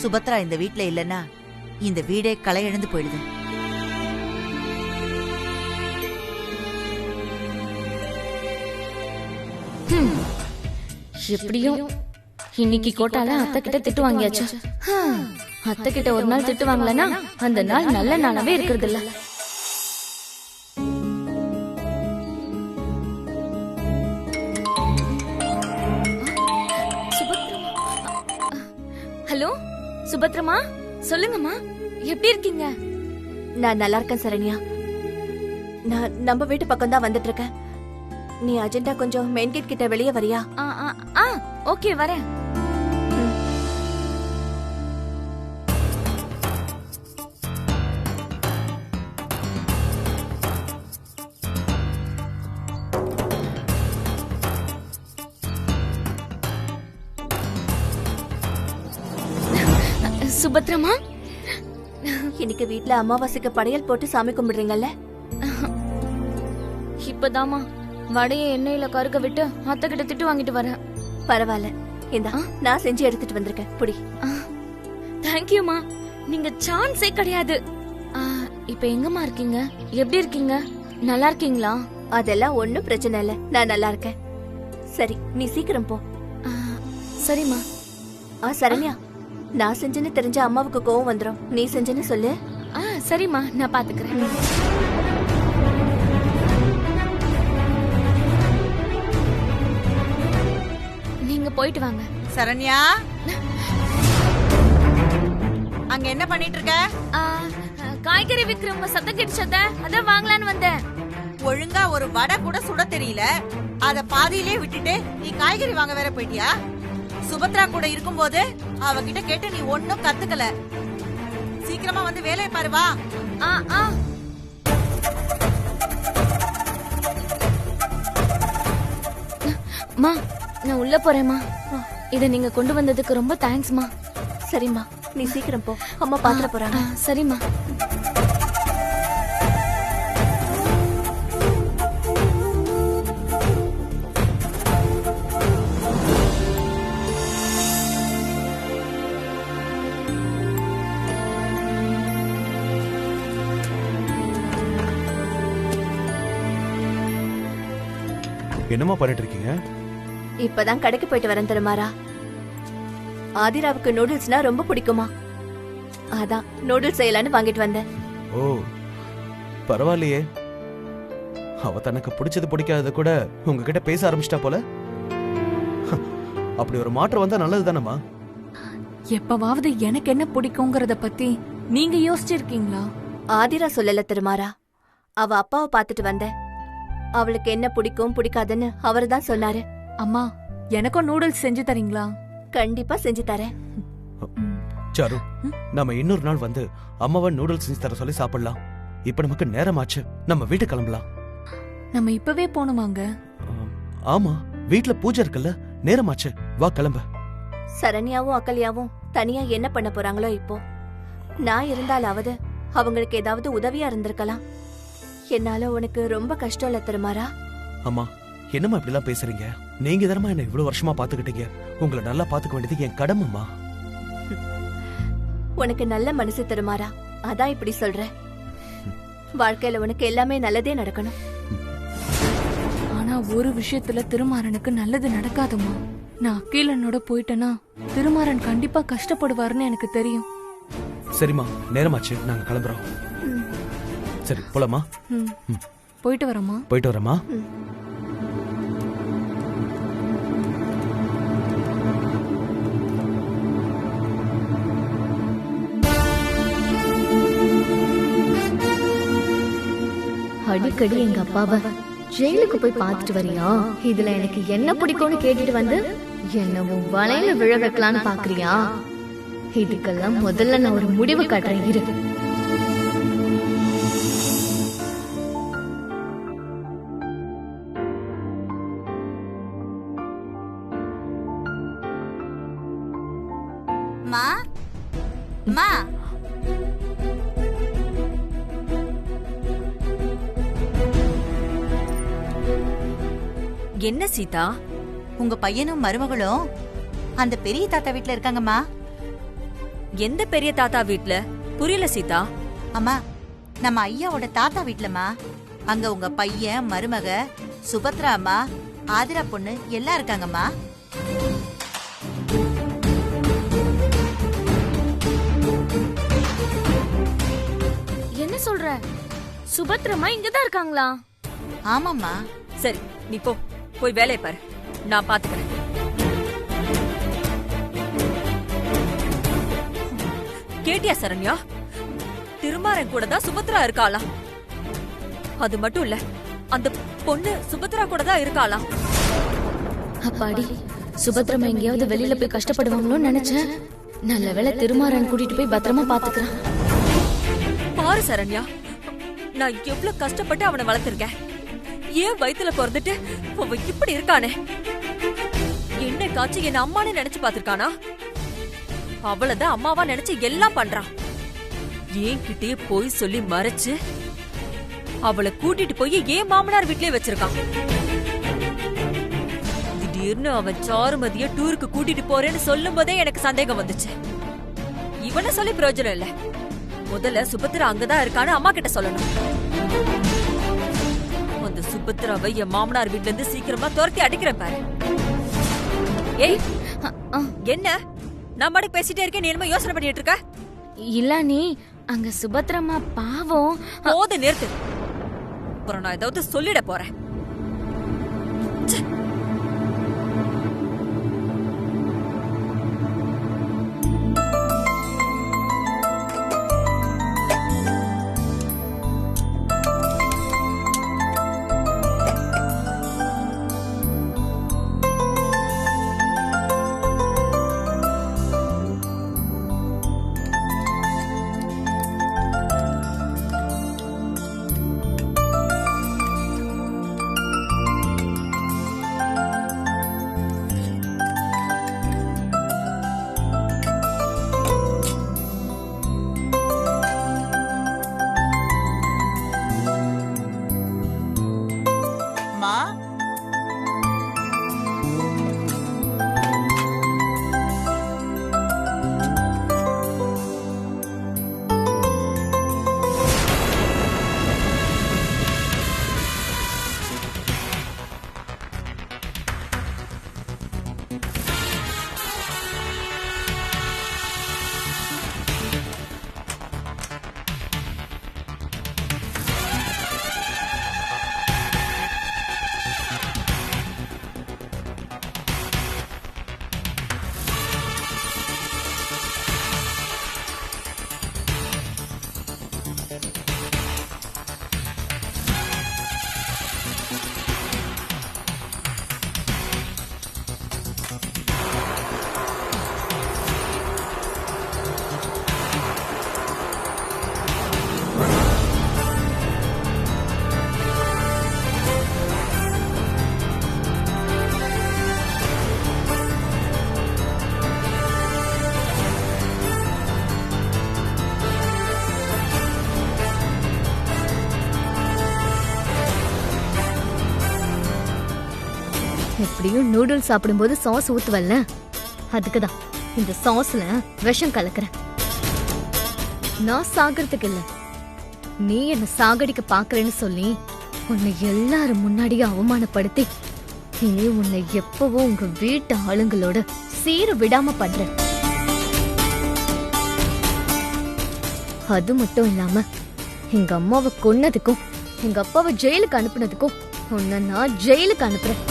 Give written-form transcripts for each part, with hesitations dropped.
சுபத்ரா இந்த வீட்ல இல்லன்னா இந்த வீடே களை இழந்து போயிடுது. எப்படியும் இன்னைக்கு கோட்டால அத்தை கிட்ட திட்டு வாங்கியாச்சு. அத்தை கிட்ட ஒரு நாள் திட்டு வாங்கலன்னா அந்த நாள் நல்ல நாளாவே இருக்கிறது இல்ல. ஹலோ சுபத்ரமா, சொல்லுங்கம்மா, எப்படி இருக்கீங்க? நான் நல்லா இருக்கேன் சரண்யா. நான் நம்ம வீட்டு பக்கம் தான் வந்துட்டு இருக்கேன். நீ அஜெண்டா கொஞ்சம் மெயின் கேட் கிட்ட வெளியே வரியா? ஓகே வரேன். சுபத்ரமா, இன்னைக்கு வீட்ல அமாவாசைக்கு படையல் போட்டு சாமி கும்பிடுறீங்கல்ல? இப்பதாமா வடைய எண்ணெயில கருக்க விட்டு அத்தை கிட்ட திட்டு வாங்கிட்டு வரேன். பரவாயில்ல, இந்தா நான் செஞ்சு எடுத்துட்டு வந்திருக்கேன், புடி. தேங்க்யூமா, நீங்க சான்ஸே கிடையாது. இப்ப எங்கம்மா இருக்கீங்க? எப்படி இருக்கீங்க? நல்லா இருக்கீங்களா? அதெல்லாம் ஒண்ணும் பிரச்சனை இல்ல, நான் நல்லா இருக்கேன். சரி, நீ சீக்கிரம் போ. சரிம்மா. சரண்யா, நான் செஞ்சேன்னு தெரிஞ்ச அம்மாவுக்கு கோவம் வந்துரும். நீ செஞ்சேன்னு சொல்லு. சரிம்மா, நான் பாத்துக்கிறேன். நீங்க போயிட்டு வாங்க. சரண்யா, அங்க என்ன பண்ணிட்டு இருக்க? காய்கறி விக்கிறவங்க சத்தம் கேட்டுச்சத, அதான் வாங்கலான்னு வந்தேன். ஒழுங்கா ஒரு வடை கூட சுட தெரியல, அத பாதியிலே விட்டுட்டு நீ காய்கறி வாங்க வேற போயிட்டியா? சுபத்ரா கூட இருக்கும்போது அவகிட்ட கேட்டு நீ ஒன்னும் கத்துக்கல. சீக்கிரமா வந்து வேலையை பாரு, வா. மா, நான் உள்ள போறேம்மா. இத நீங்க கொண்டு வந்ததுக்கு ரொம்ப தேங்க்ஸ்மா. சரிம்மா, நீ சீக்கிரம் போ, அம்மா பாத்திர போறாங்க. சரிம்மா. என்னமா பண்ணிட்டு இருக்கீங்க? இப்பதான் கடைக்கு போயிட்டு வரேன் திருமாரா. ஆதிராவுக்கு நூடுல்ஸ்னா ரொம்ப பிடிக்குமா, அதான் நூடுல்ஸ் செய்யலான்னு வாங்கிட்டு வந்தேன். ஓ பரவாயில்லையே, அவ தனக்கு பிடிச்சது பிடிக்காதது கூட உங்ககிட்ட பேச ஆரம்பிச்சிட்டா போல. அப்படி ஒரு மாற்றம் வந்தா நல்லது தானம்மா. எப்பவாவது எனக்கு என்ன பிடிக்குங்கிறத பத்தி நீங்க யோசிச்சிருக்கீங்களா? ஆதிரா சொல்லல திருமாரா, அவ அப்பாவை பாத்துட்டு வந்தேன். அவளுக்கு என்ன பிடிக்கும் பிடிக்காதுன்னு அவரு தான் சொன்னாரு. அம்மா, எனக்கும் நூடுல்ஸ் செஞ்சு தரீங்களா? கண்டிப்பா செஞ்சு தரேன். சாரு, நம்ம இன்னொரு நாள் வந்து அம்மாவை நூடுல்ஸ் செஞ்சு தர சொல்லி சாப்பிடலாம். இப்ப நமக்கு நேரமாச்சு, நம்ம வீட்டுக்கு கிளம்பலாம். நம்ம இப்பவே போணுமாங்க? ஆமா, வீட்ல பூஜை இருக்குல்ல, நேரமாச்சு, வா கிளம்ப. சரண்யாவும் அக்கல்யாவும் தனியா என்ன பண்ண போறாங்களோ இப்போ. நான் இருந்தாலாவது அவங்களுக்கு ஏதாவது உதவியா இருந்திருக்கலாம். என்னால உனக்கு ரொம்ப கஷ்டம் இல்ல திருமாரா? அம்மா, என்னம்மா இப்படி எல்லாம் பேசுறீங்க? நீங்க தானமா என்ன இவ்வளவு வருஷமா பாத்துக்கிட்டீங்க. உங்களை நல்லா பாத்துக்க வேண்டியது என் கடமைம்மா. உனக்கு நல்ல மனசு திருமாரா, அதான் இப்படி சொல்ற. வாழ்க்கையில உனக்கு எல்லாமே நல்லதே நடக்கணும். ஆனா ஒரு விஷயத்துல திருமாறனுக்கு நல்லது நடக்காதுமா. நான் அக்கீலனோட போயிட்டேன்னா திருமாறன் கண்டிப்பா கஷ்டப்படுவாருன்னு எனக்கு தெரியும். சரிம்மா, நேரமாச்சு, நாங்க கிளம்புறோம். சரி போலாமா? போயிட்டு வரமா? போயிட்டு வரமா? அடிக்கடி எங்க அப்பாவை ஜெயிலுக்கு போய் பார்த்துட்டு வரியா? இதுல எனக்கு என்ன பிடிக்கும்னு கேட்டுட்டு வந்து என்ன வலையில விழ வைக்கலான்னு பாக்குறியா? இதுக்கெல்லாம் முதல்ல நான் ஒரு முடிவு காட்டுறேன் இரு. மா மா, என்ன சீதா, உங்க பையனும் மருமகளும் அந்த பெரிய தாத்தா வீட்ல இருக்காங்கம்மா. எந்த பெரிய தாத்தா வீட்ல? புரியல சீதா. அம்மா, நம்ம ஐயாவோட தாத்தா வீட்லம்மா. அங்க உங்க பையன், மருமக, சுபத்ரா அம்மா, ஆதிரா பொண்ணு எல்லாம் இருக்காங்கம்மா. என்ன சொல்ற? சுபத்ரமா இங்கதான் இருக்காங்களா? ஆமாம்மா. சரி, நீ போ, போய் வேலையை பாரு, நான் பாத்துக்கிறேன். கேட்டியா சரண்யா? திருமாறன் கூட தான் சுபத்ரா இருக்காளாம். அது மட்டும் இல்ல, அந்த பொண்ணு சுபத்ரா கூட தான் இருக்காளாம். அப்பாடி, சுபத்ரமா எங்கேயாவது வெளியில போய் கஷ்டப்படுவாங்களோன்னு நினைச்சேன். நல்ல வேளை திருமாறன் கூட்டிட்டு போய் பத்திரமா பாத்துக்கிறான். பாரு சரண்யா, நான் எவ்வளவு கஷ்டப்பட்டு அவனை வளர்த்திருக்கேன். ஏன் வயித்துல பிறந்துட்டு அவன் இப்படி இருக்கானே? என்ன காட்சி என்ன அம்மானு நினைச்சு பாத்திருக்கானா? அவளதான் அம்மாவா நினைச்சு எல்லாம் பண்றான். ஏன் கிட்டே போய் சொல்லி மறைச்சு அவளை கூட்டிட்டு போய் ஏன் மாமனார் வீட்லயே வச்சிருக்கான். திடீர்னு அவன் சாருமதிய டூருக்கு கூட்டிட்டு போறேன்னு சொல்லும் போதே எனக்கு சந்தேகம் வந்துச்சு. இவனை சொல்லி பிரயோஜனம் இல்ல. முதல்ல சுபத்ரா அங்கதான் இருக்கான்னு அம்மா கிட்ட சொல்லணும். அந்த சுபத்ராவை என் மாமனார் வீட்ல இருந்து சீக்கிரமா துரத்தி அடிக்கிறேன் பாரு. ஏய், என்ன நான் பாட்டுக்கு பேசிட்டே இருக்கேன், நீ என்னமோ யோசனை பண்ணிட்டு இருக்க? இல்ல, நீ அங்க சுபத்ரமா பாவம். போது, நிறுத்து. அப்புறம் நான் ஏதாவது சொல்லிட போறேன். எப்படியும் நூடுல்ஸ் சாப்பிடும்போது சாஸ் ஊத்துவல்ல, அதுக்குதான் இந்த சாஸ்ல விஷம் கலக்குறேன். நான் சாகிறதுக்கு இல்ல, நீ என்ன சாகடிக்க பாக்குறேன்னு சொல்லி உன்னை எல்லாரும் முன்னாடியே அவமானப்படுத்தி இனி உன்னை எப்பவோ உங்க வீட்டு ஆளுங்களோட சீர விடாம பண்றேன். அது மட்டும் இல்லாம எங்க அம்மாவை கொன்னதுக்கும் எங்க அப்பாவை ஜெயிலுக்கு அனுப்புனதுக்கும் உன்னை நான் ஜெயிலுக்கு அனுப்புறேன்.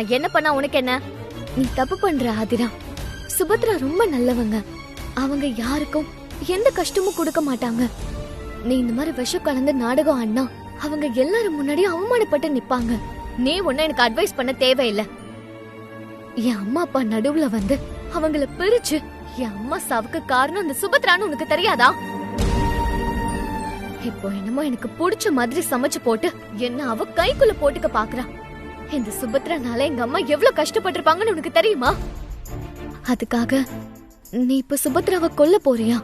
நான் என்ன பண்ணா உனக்கு என்ன? நீ தப்பு பண்ற ஆதிரா. சுபத்ரா ரொம்ப நல்லவங்க. அவங்க யாருக்கும் எந்த கஷ்டமும் கொடுக்க மாட்டாங்க. நீ இந்த மாதிரி விஷம் கலந்து நாடகம் ஆடினா அவங்க எல்லாரும் முன்னாடியும் அவமானப்பட்டு நிப்பாங்க. நீ ஒன்னும் எனக்கு அட்வைஸ் பண்ண தேவையில்லை. என் அம்மா அப்பா நடுவுல வந்து அவங்கள பிரிச்சு என் அம்மா சாவுக்கு காரணம் அந்த சுபத்ரான்னு உனக்கு தெரியாதா? இப்போ என்னமோ எனக்கு பிடிச்ச மாதிரி சமைச்சு போட்டு என்ன அவ கைக்குள்ள போட்டுக்க பாக்குறா. இந்த சுபத்ரானால எங்க அம்மா எவ்வளவு கஷ்டப்பட்டிருப்பாங்கன்னு உனக்கு தெரியுமா? அதுக்காக நீ இப்ப சுபத்ராவை கொல்ல போறியா?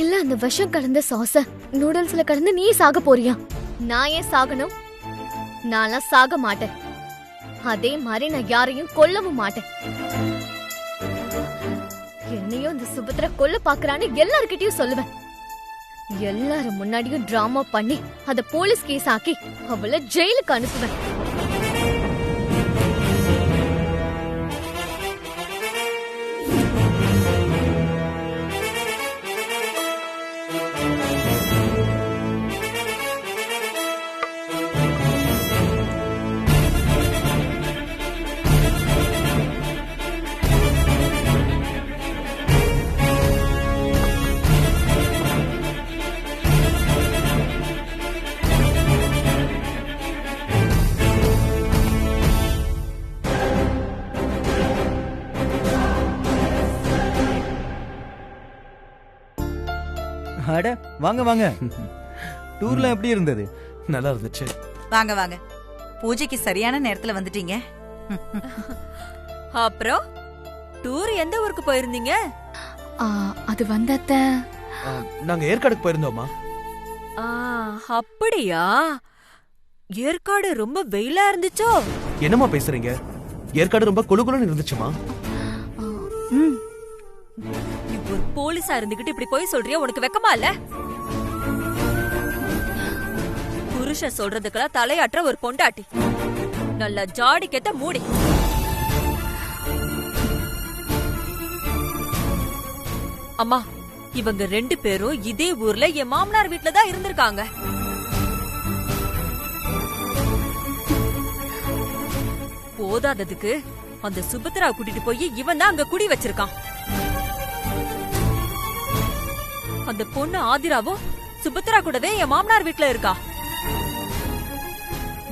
இல்ல அந்த விஷம் கலந்த சாஸ நூடுல்ஸ்ல கலந்து நீ சாக போறியா? நான் ஏன் சாகணும்? நான்லாம் சாக மாட்டேன். அதே மாதிரி நான் யாரையும் கொல்லவும் மாட்டேன். என்னையும் இந்த சுபத்ரா கொல்ல பாக்குறான்னு எல்லார்கிட்டயும் சொல்லுவேன். எல்லாரும் முன்னாடியும் டிராமா பண்ணி அத போலீஸ் கேஸ் ஆக்கி அவளை ஜெயிலுக்கு அனுப்புவேன். அட வாங்க வாங்க. டூர்ல எப்படி இருந்தது? நல்லா இருந்துச்சு. வாங்க வாங்க, பூஜைக்கு சரியான நேரத்துல வந்துட்டீங்க. அப்புறம் டூர் எந்த ஊருக்கு போயிருந்தீங்க? அது வந்தத்த நாங்க ஏற்காடுக்கு போயிருந்தோமா. ஆ, அப்படியா? ஏற்காடு ரொம்ப வெயிலா இருந்துச்சோ? என்னமா பேசுறீங்க? ஏற்காடு ரொம்ப குளுகுளுன்னு இருந்துச்சுமா. ஒரு போலீஸா இருந்துகிட்டு இப்படி போய் சொல்றியா? உனக்கு வெக்கமா இல்ல? புருஷன் சொல்றதுக்கெல்லாம் தலையாற்ற ஒரு பொண்டாட்டி. நல்லா ஜாடி கெட்ட மூடி. அம்மா, இவங்க 2 பேரும் இதே ஊர்ல என் மாமனார் வீட்டுல தான் இருந்திருக்காங்க. போதாததுக்கு அந்த சுபத்ரா கூட்டிட்டு போய் இவன் தான் அங்க குடி வச்சிருக்கான். அந்த பொண்ணு ஆதிராவும் சுபத்ரா கூடவே என் மாமனார் வீட்டுல இருக்கா.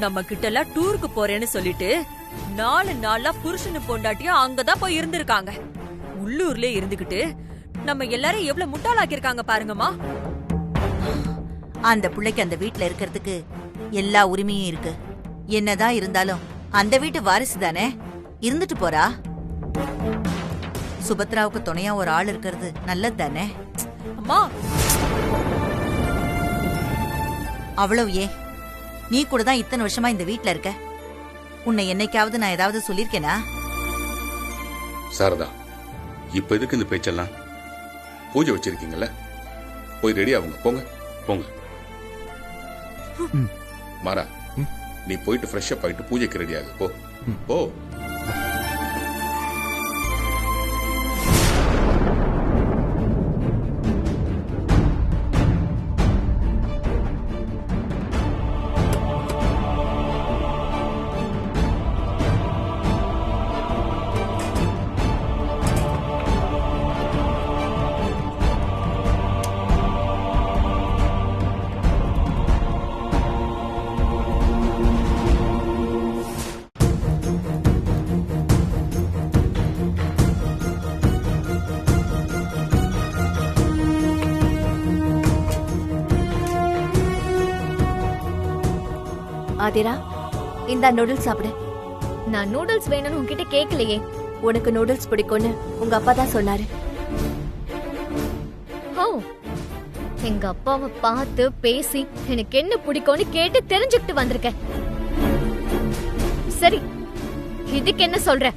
நம்ம கிட்ட எல்லாம் டூருக்கு போறேன்னு சொல்லிட்டு 4 நாளா புருஷனு பொண்டாட்டியும் அங்கதான் போய் இருந்திருக்காங்க. உள்ளூர்ல இருந்துகிட்டு நம்ம எல்லாரும் எவ்வளவு முட்டாளாக்கிருக்காங்க பாருங்கம்மா. அந்த பிள்ளைக்கு அந்த வீட்டுல இருக்கிறதுக்கு எல்லா உரிமையும் இருக்கு. என்னதான் இருந்தாலும் அந்த வீட்டு வாரிசு தானே, இருந்துட்டு போறா. சுபத்ராவுக்கு துணையா ஒரு ஆள் இருக்கிறது நல்லது தானே. அம்மா, அவ்வளவு ஏன், நீ கூட தான் இத்தனை வருஷமா இந்த வீட்டுல இருக்க. உன்னை என்னைக்காவது நான் ஏதாவது சொல்லிருக்கேனா? சாரதா, இப்ப எதுக்கு இந்த பேச்செல்லாம்? பூஜை வச்சிருக்கீங்கல்ல, போய் ரெடி ஆகுங்க. போங்க போங்க. மாறா, நீ போயிட்டு ஃப்ரெஷ் அப் ஆயிட்டு பூஜைக்கு ரெடி ஆகு. போ போ. ஆதிரா, இந்த நூடுல்ஸ் சாப்பிடு. நான் நூடுல்ஸ் வேணும்னு உன்கிட்ட கேக்கலையே. உனக்கு நூடுல்ஸ் பிடிக்கும்னு உங்க அப்பா தான் சொன்னாரு. ஓ, எங்க அப்பாவை பார்த்து பேசி எனக்கு என்ன பிடிக்கும்னு கேட்டு தெரிஞ்சுக்கிட்டு வந்திருக்கேன். சரி, இதுக்கு என்ன சொல்ற?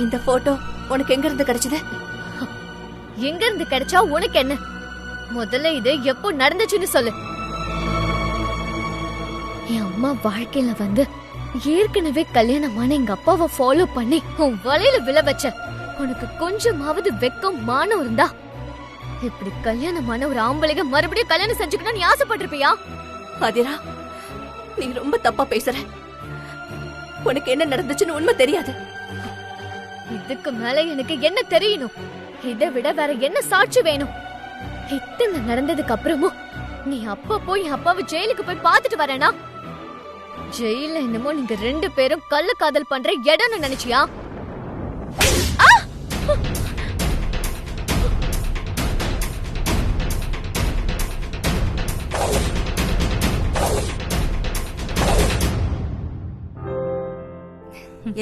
இந்த போட்டோ உனக்கு எங்க இருந்து கிடைச்சது? எங்க இருந்து கிடைச்சா உனக்கு என்ன? முதல்ல இது எப்போ நடந்துச்சுன்னு சொல்லு. என் அம்மா வாழ்க்கையில வந்து ஏற்கனவே கல்யாணமான எங்க அப்பாவை ஃபாலோ பண்ணி உன் வலையில விழ வச்ச. உனக்கு கொஞ்சமாவது வெக்கம் மானம் இருந்தா இப்படி கல்யாணமான ஒரு ஆம்பளைங்க மறுபடியும் கல்யாணம் செஞ்சுக்கணும் நீ ஆசைப்பட்டிருப்பியா? ஆதிரா, நீ ரொம்ப தப்பா பேசுற. உனக்கு என்ன நடந்துச்சுன்னு உண்மை தெரியாது. இதுக்கு மேல எனக்கு என்ன தெரியணும்? இதை விட வேற என்ன சாட்சி வேணும்? இத்தனை நடந்ததுக்கு அப்புறமும் நீ அப்பா போய் அப்பாவை ஜெயிலுக்கு போய் பாத்துட்டு வரேனா? ஜெயில என்னமோ நீங்க 2 பேரும் கள்ள காதல் பண்ற இடம்னு நினைச்சியா?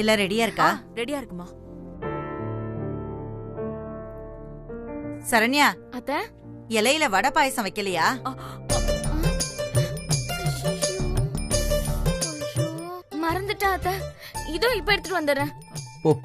எல்லாம் ரெடியா இருக்கா? ரெடியா இருக்குமா? சரண்யா, அத்த இலையில வடை பாயசம் வைக்கலையா? மறந்துட்டா அத்த. இதோ இப்ப எடுத்துட்டு வந்துடுறேன். ஓ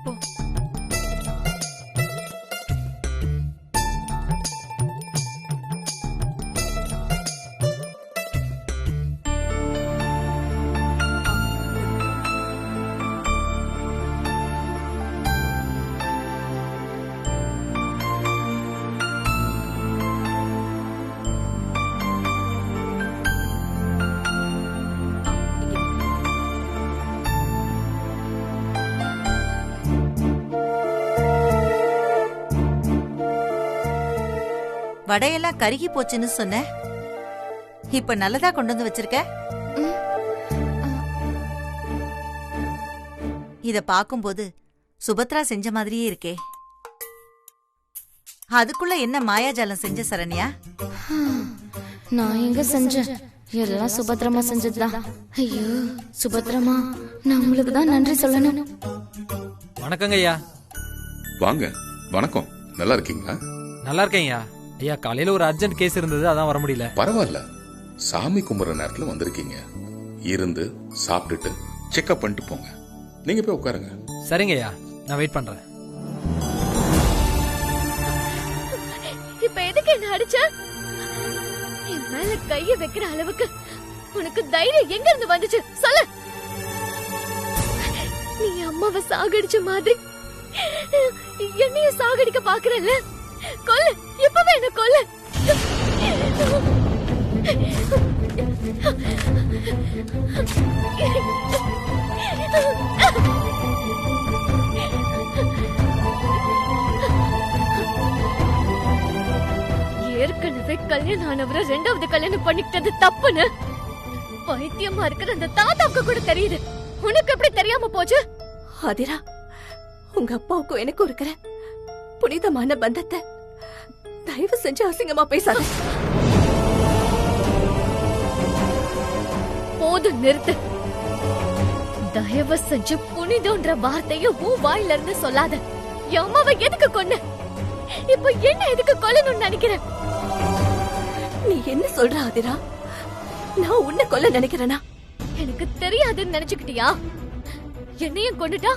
வடையெல்லாம் கருகி போச்சுன்னு சொன்ன, இப்ப நல்லதா கொண்டு வந்து வச்சிருக்க. இத பாக்கும்போது சுபத்ரா செஞ்ச மாதிரியே இருக்கே. அதுக்குள்ள என்ன மாயாஜாலம் செஞ்ச சரண்யா? நான் எங்க செஞ்சேன்? எல்லாம் சுபத்ரமா செஞ்சதுதான். ஐயோ சுபத்ரமா, நான் உங்களுக்கு தான் நன்றி சொல்லணும். வணக்கங்க ஐயா. வாங்க. வணக்கம். நல்லா இருக்கீங்களா? நல்லா இருக்கேன் ஐயா. ஐயா, காலையில ஒரு அர்ஜென்ட் கேஸ் இருந்தது, அதான் வர முடியல. பரவாயில்ல, சாமி கும்பிட்ற நேரத்துல வந்திருக்கீங்க. இருந்து சாப்பிட்டுட்டு செக்அப் பண்ணிட்டு போங்க. நீங்க போய் உட்காருங்க. சரிங்க ஐயா, நான் வெயிட் பண்றேன். இப்ப எதுக்கு என்ன அடிச்ச? என் மேல கைய வைக்கிற அளவுக்கு உனக்கு தைரியம் எங்க இருந்து வந்துச்சு சொல்லு? நீ அம்மாவை சாகடிச்ச மாதிரி என்னைய சாகடிக்க பாக்குறல்ல? கொல்லு, இப்பவே என்ன கொல்லு. ஏற்கனவே கல்யாணம் ஆனவரை 2வது கல்யாணம் பண்ணிக்கிட்டது தப்புன்னு பைத்தியமா இருக்கிற அந்த தாத்தாவுக்கு கூட தெரியுது. உனக்கு எப்படி தெரியாம போச்சு? ஆதிரா, உங்க அப்பாவுக்கும் எனக்கும் இருக்கிற புனிதமான பந்தத்தை தயவு செஞ்சு அசிங்கமா பேசாத. போதும், நிறுத்து. தயவு செஞ்சு புனிதன்ற வார்த்தைய உன் வாயில இருந்து சொல்லாத. என் அம்மாவை எதுக்கு கொன்ன? இப்ப என்ன எதுக்கு கொல்லணும்னு நினைக்கிறேன்? நீ என்ன சொல்ற ஆதிரா? நான் உன்னை கொல்ல நினைக்கிறேனா? எனக்கு தெரியாதுன்னு நினைச்சுக்கிட்டியா? என்னையும் கொண்டுட்டா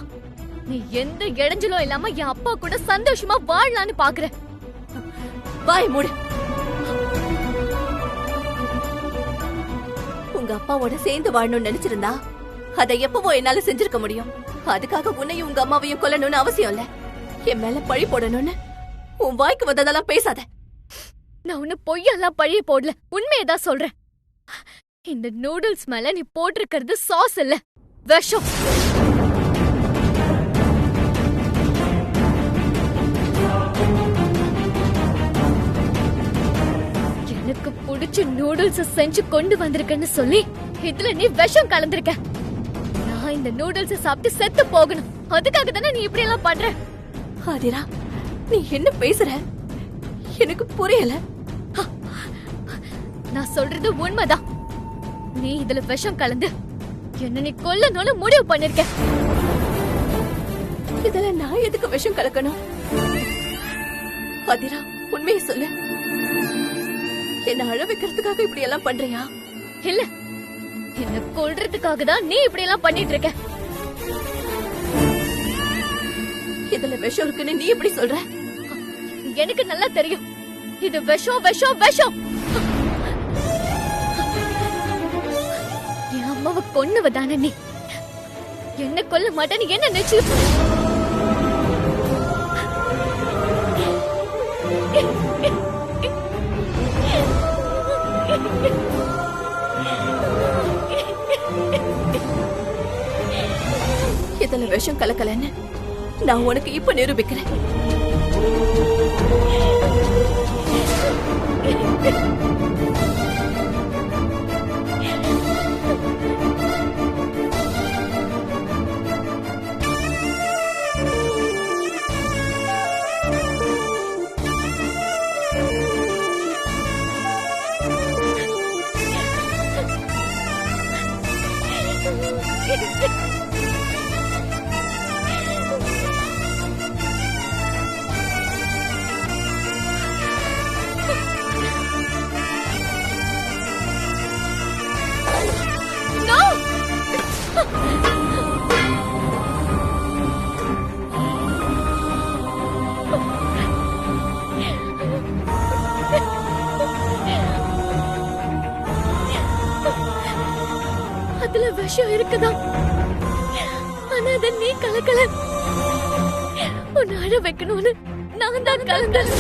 நீ எந்த இடைஞ்சலும் இல்லாம என் அப்பா கூட சந்தோஷமா வாழலான்னு பாக்குற. வாய் மூடு. உங்க அப்பாவோட சேர்ந்து வாழணும்னு நினைச்சிருந்தா அதை எப்பவோ என்னால செஞ்சிருக்க முடியும். அதுக்காக உன்னையும் உங்க அம்மாவையும் கொல்லணும்னு அவசியம் இல்ல. என் மேல பழி போடணும்னு உன் வாய்க்கு வந்ததெல்லாம் பேசாத. நான் உன்னை பொய்யெல்லாம் பழிய போடல, உண்மையதான் சொல்றேன். இந்த நூடுல்ஸ் மேல நீ போட்டிருக்கிறது சாஸ் இல்ல, விஷம். எனக்கு பிடிச்ச நூடுல்ஸ் செஞ்சு கொண்டு வந்திருக்கேன்னு சொல்லி இதுல நீ விஷம் கலந்திருக்க. நான் இந்த நூடுல்ஸ் சாப்பிட்டு செத்து போகணும். அதுக்காக தானே நீ இப்படி எல்லாம் பண்ற? ஆதிரா, நீ என்ன பேசுற? எனக்கு புரியல. நான் சொல்றது உண்மைதான். நீ இதுல விஷம் கலந்து என்ன நீ கொல்லணும்னு முடிவு பண்ணிருக்க. இதுல நான் எதுக்கு விஷம் கலக்கணும்? ஆதிரா, உண்மையை சொல்லு. என்ன அழ வைக்கிறதுக்காக இப்படி எல்லாம் பண்றியா? இல்ல, என்ன கொல்றதுக்காக தான் நீ இப்படி எல்லாம் பண்ணிட்டு இருக்க. இதுல விஷம் இருக்குன்னு நீ எப்படி சொல்ற? எனக்கு நல்லா தெரியும். இது விஷம், விஷம், விஷம். என் அம்மாவை கொன்னவதானே நீ. என்ன கொல்ல மாட்டேன்னு என்ன நிச்சயம்? இதுல விஷம் கலக்கலன்னு நான் உனக்கு இப்ப நிரூபிக்கிறேன். அதுல விஷம் இருக்குதா? ஆனா அத நீ கலக்கல. உன்னை அழ வைக்கணும்னு நான் தான் கலந்தேன்.